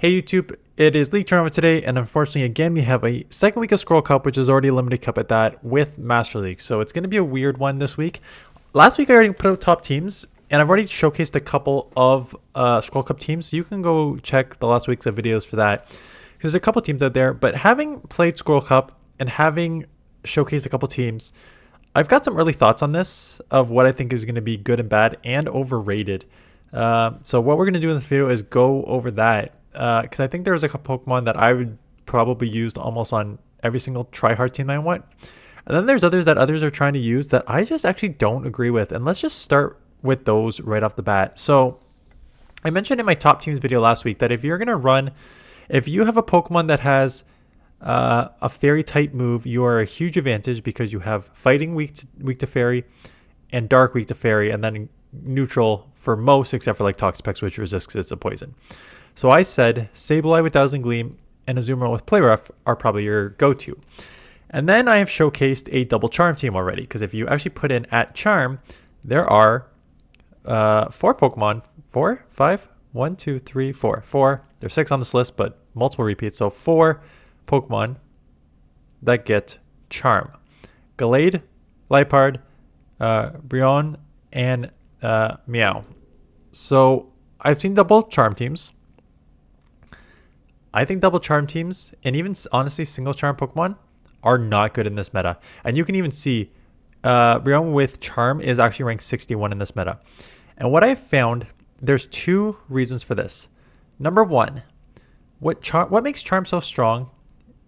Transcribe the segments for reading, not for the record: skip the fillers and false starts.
Hey YouTube, it is League Tournament today, and unfortunately again we have a second week of Scroll Cup, which is already a limited cup at that, with Master League. So it's going to be a weird one this week. Last week I already put out top teams, and I've already showcased a couple of Scroll Cup teams, so you can go check the last week's of videos for that. Because there's a couple teams out there, but having played Scroll Cup and having showcased a couple teams, I've got some early thoughts on this of what I think is going to be good and bad and overrated. So what we're going to do in this video is go over that. Because I think there's like a Pokemon that I would probably use almost on every single try-hard team I want. And then there's others that others are trying to use that I just actually don't agree with. And let's just start with those right off the bat. So I mentioned in my top teams video last week that if you're going to run, if you have a Pokemon that has a fairy type move, you are a huge advantage because you have fighting weak to fairy and dark weak to fairy, and then neutral for most except for like Toxapex, which resists it's a poison. So I said Sableye with Dazzling Gleam and Azumarill with Play Rough are probably your go-to. And then I have showcased a double Charm team already, because if you actually put in at Charm, there are 4 Pokemon. 4? 5? 1, 2, 3, 4. 4. There's 6 on this list, but multiple repeats. So 4 Pokemon that get Charm. Gallade, Liepard, Brionne, and Meow. So I've seen double Charm teams. I think double Charm teams, and even honestly single Charm Pokemon, are not good in this meta. And you can even see Brionne with Charm is actually ranked 61 in this meta. And what I found, there's 2 reasons for this. Number 1, what makes Charm so strong,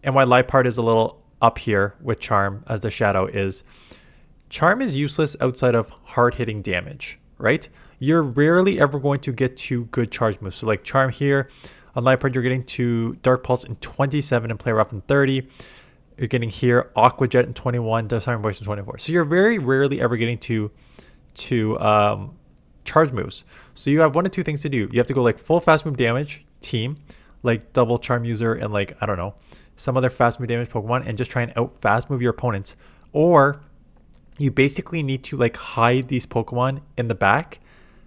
and why Liepard is a little up here with Charm as the shadow, is Charm is useless outside of hard-hitting damage, right? You're rarely ever going to get to good charge moves. So like Charm here, on Liepard, you're getting to Dark Pulse in 27 and Play Rough in 30. You're getting here Aqua Jet in 21, Siren Voice in 24. So you're very rarely ever getting to charge moves. So you have 1 of 2 things to do. You have to go like full fast move damage team, like double Charm user and like, I don't know, some other fast move damage Pokemon, and just try and out fast move your opponents. Or you basically need to like hide these Pokemon in the back.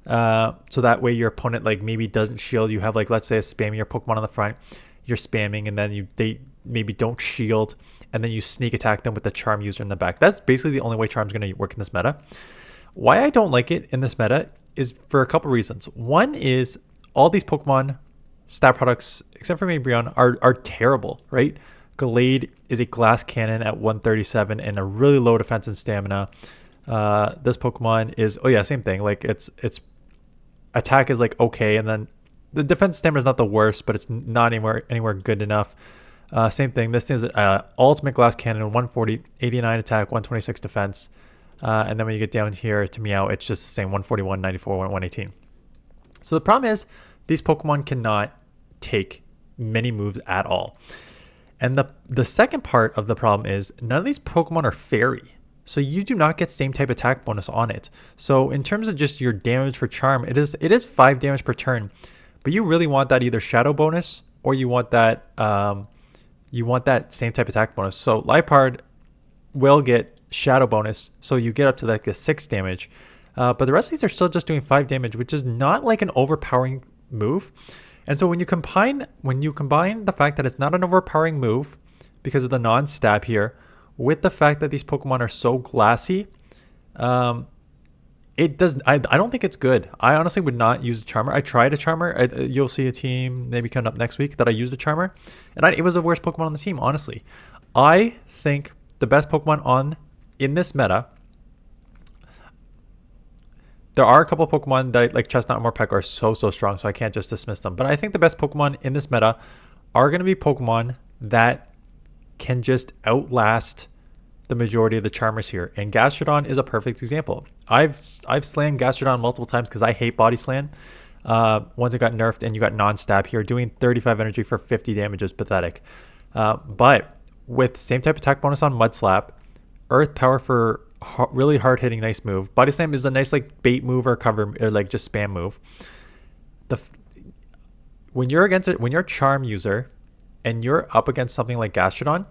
So that way your opponent like maybe doesn't shield. You have like, let's say a spammier Pokemon on the front, you're spamming, and then they maybe don't shield, and then you sneak attack them with the Charm user in the back. That's basically the only way Charm's going to work in this meta. Why I don't like it in this meta is for a couple reasons. One is all these Pokemon stat products, except for maybe Brionne, are terrible, right? Gallade is a glass cannon at 137 and a really low defense and stamina. This Pokemon is, oh yeah, same thing. Like its attack is like okay, and then the defense stamina is not the worst, but it's not anywhere good enough. Same thing. This is ultimate glass cannon, 140, 89 attack, 126 defense. And then when you get down here to Meow, it's just the same, 141, 94, 118. So the problem is these Pokemon cannot take many moves at all. And the second part of the problem is none of these Pokemon are fairy. So you do not get same type attack bonus on it. So in terms of just your damage for Charm, it is 5 damage per turn. But you really want that either shadow bonus, or you want that same type attack bonus. So Liepard will get shadow bonus, so you get up to like the 6 damage. But the rest of these are still just doing 5 damage, which is not like an overpowering move. And so when you combine the fact that it's not an overpowering move because of the non-stab here, with the fact that these Pokemon are so glassy, it does. I don't think it's good. I honestly would not use a Charmer. I tried a Charmer. You'll see a team maybe coming up next week that I used a Charmer, and it was the worst Pokemon on the team. Honestly, I think the best Pokemon in this meta. There are a couple of Pokemon that like Chestnut and Morpeko are so strong, so I can't just dismiss them. But I think the best Pokemon in this meta are going to be Pokemon that can just outlast the majority of the Charmers here. And Gastrodon is a perfect example. I've slammed Gastrodon multiple times because I hate Body Slam. Once it got nerfed and you got non-stab here, doing 35 energy for 50 damage is pathetic. But with same type attack bonus on Mud Slap, Earth Power for really hard hitting nice move. Body Slam is a nice like bait move or cover or like just spam move. When you're a Charm user and you're up against something like Gastrodon,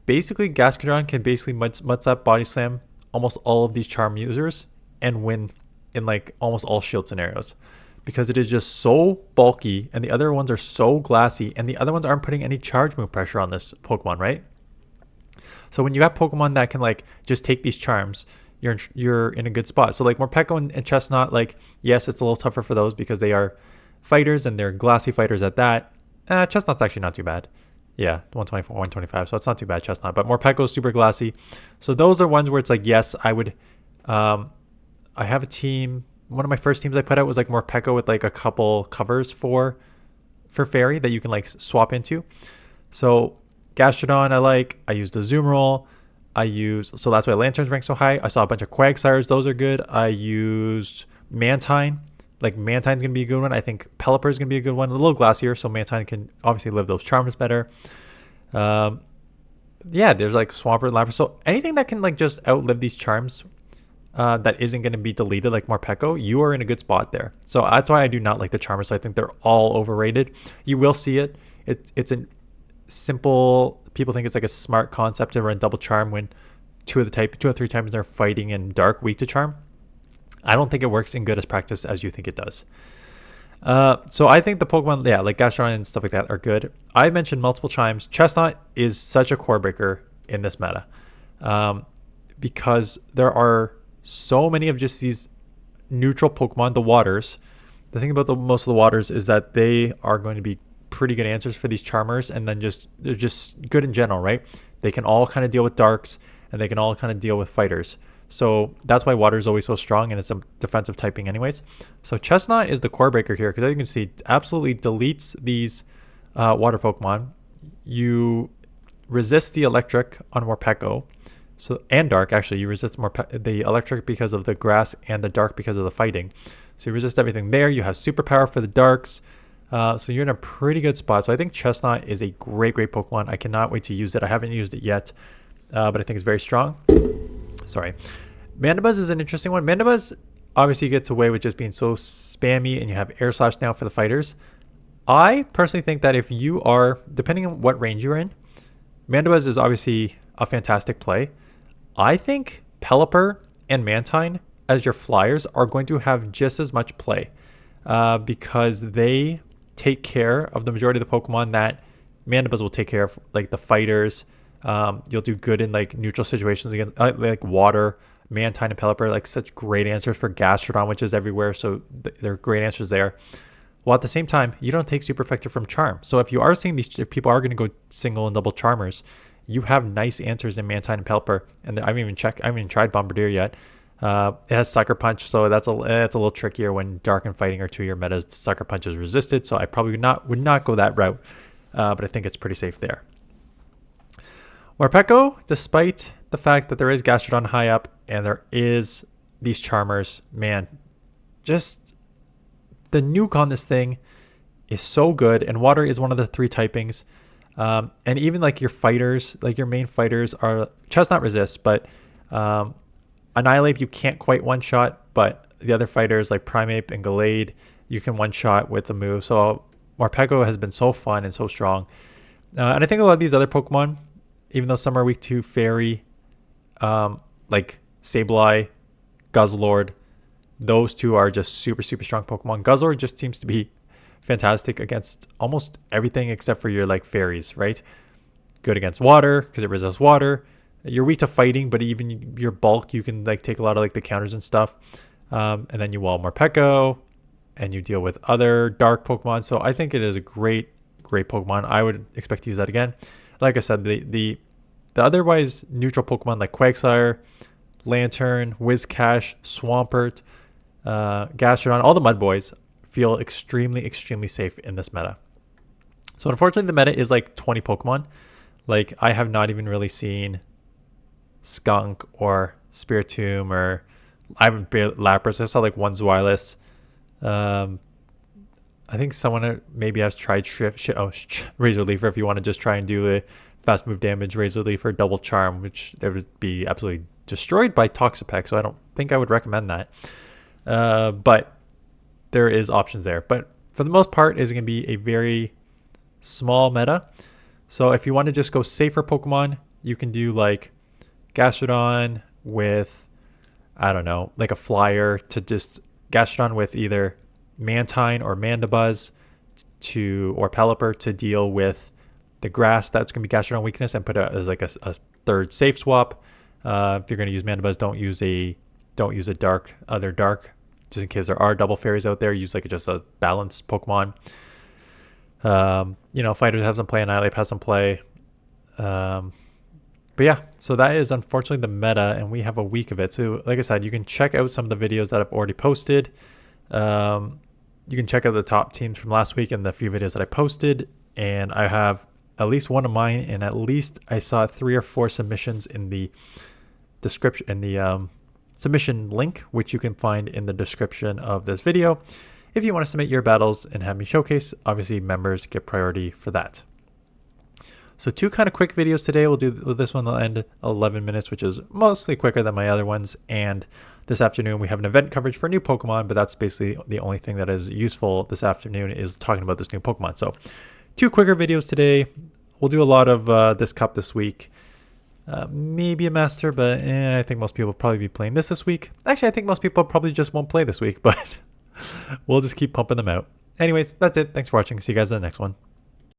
basically Gastrodon can basically Mud Slap, Body Slam almost all of these Charm users and win in like almost all shield scenarios. because it is just so bulky and the other ones are so glassy and the other ones aren't putting any charge move pressure on this Pokemon, right? So when you have Pokemon that can like just take these charms, you're in a good spot. So like Morpeko and Chestnut, like yes, it's a little tougher for those because they are fighters and they're glassy fighters at that. Chestnut's actually not too bad. Yeah, 124, 125, so it's not too bad, Chestnut. But Morpeko is super glassy. So those are ones where it's like, yes, I would. I have a team. One of my first teams I put out was like Morpeko with like a couple covers for Fairy that you can like swap into. So Gastrodon I used a Azumarill. So that's why Lantern's ranked so high. I saw a bunch of Quagsires, those are good. I used Mantine. Like Mantine's gonna be a good one. I think Pelipper's gonna be a good one. A little glassier, so Mantine can obviously live those charms better. Yeah, there's like Swampert and Lapras. So anything that can like just outlive these charms that isn't going to be deleted like Morpeko, you are in a good spot there. So that's why I do not like the Charmers. So I think they're all overrated. You will see it. It's a simple, people think it's like a smart concept to run double charm when two or three times they're fighting in dark, weak to charm. I don't think it works in good as practice as you think it does. So I think the Pokemon, yeah, like Gastrodon and stuff like that are good. I mentioned multiple times, Chestnut is such a core breaker in this meta because there are so many of just these neutral Pokemon, the waters. The thing about most of the waters is that they are going to be pretty good answers for these Charmers, and then they're just good in general, right? They can all kind of deal with darks, and they can all kind of deal with fighters. So that's why water is always so strong, and it's a defensive typing anyways. So Chestnut is the core breaker here, because as you can see, absolutely deletes these water Pokemon. You resist the electric on Morpeko. So, and dark, actually, you resist the electric because of the grass and the dark because of the fighting. So you resist everything there. You have superpower for the darks. So you're in a pretty good spot. So I think Chestnut is a great Pokemon. I cannot wait to use it. I haven't used it yet, but I think it's very strong. Sorry. Mandibuzz is an interesting one. Mandibuzz obviously gets away with just being so spammy, and you have Air Slash now for the fighters. I personally think that if you are, depending on what range you're in, Mandibuzz is obviously a fantastic play. I think Pelipper and Mantine as your flyers are going to have just as much play because they take care of the majority of the Pokemon that Mandibuzz will take care of, like the fighters. You'll do good in like neutral situations against like water. Mantine and Pelipper, like such great answers for Gastrodon, which is everywhere. So they're great answers there. Well, at the same time, you don't take super effective from Charm. So if you are seeing if people are going to go single and double Charmers, you have nice answers in Mantine and Pelipper. And I haven't even tried Bombardier yet. It has Sucker Punch, so that's a little trickier when Dark and Fighting are 2-year metas. Sucker Punch is resisted, so I probably would not go that route. But I think it's pretty safe there. Morpeko, despite the fact that there is Gastrodon high up and there is these Charmers, man, just the nuke on this thing is so good. And water is one of the 3 typings. And even like your fighters, like your main fighters are Chestnut resist, but Annihilate you can't quite one-shot, but the other fighters like Primeape and Gallade, you can one-shot with the move. So Morpeko has been so fun and so strong. And I think a lot of these other Pokemon, even though some are weak to Fairy, like Sableye, Guzzlord, those 2 are just super strong Pokemon. Guzzlord just seems to be fantastic against almost everything except for your like fairies, right? Good against water because it resists water. You're weak to fighting, but even your bulk, you can like take a lot of like the counters and stuff. And then you wall Morpeko and you deal with other dark Pokemon. So I think it is a great Pokemon. I would expect to use that again. Like I said, the otherwise neutral Pokemon like Quagsire, Lantern, Whiscash, Swampert, Gastrodon, all the Mud Boys feel extremely safe in this meta. So unfortunately, the meta is like 20 Pokemon. Like I have not even really seen Skunk or Spiritomb, or I haven't Lapras. I saw like one Zweilous. I think someone maybe has tried Razor Leafer if you want to just try and do a fast move damage Razor Leafer double charm, which they would be absolutely destroyed by Toxapex, so I don't think I would recommend that. But there is options there. But for the most part, it's going to be a very small meta. So if you want to just go safer Pokemon, you can do like Gastrodon with, I don't know, like a flyer to just Gastrodon with either Mantine or Mandibuzz or Pelipper to deal with the grass that's going to be Gastrodon weakness, and put it as like a third safe swap. If you're going to use Mandibuzz, don't use a other dark, just in case there are double fairies out there. Use like just a balanced Pokemon. Fighters have some play, Annihilate has some play. But yeah, so that is unfortunately the meta, and we have a week of it. So like I said, you can check out some of the videos that I've already posted. You can check out the top teams from last week and the few videos that I posted, and I have at least one of mine, and at least I saw 3 or 4 submissions in the description, in the submission link, which you can find in the description of this video. If you want to submit your battles and have me showcase, obviously members get priority for that. So 2 kind of quick videos today. We'll do this one, will end 11 minutes, which is mostly quicker than my other ones. And this afternoon we have an event coverage for new Pokemon, but that's basically the only thing that is useful this afternoon is talking about this new Pokemon. So 2 quicker videos today. We'll do a lot of this cup this week. Maybe a master, but I think most people will probably be playing this week. Actually, I think most people probably just won't play this week, but we'll just keep pumping them out. Anyways, that's it. Thanks for watching. See you guys in the next one.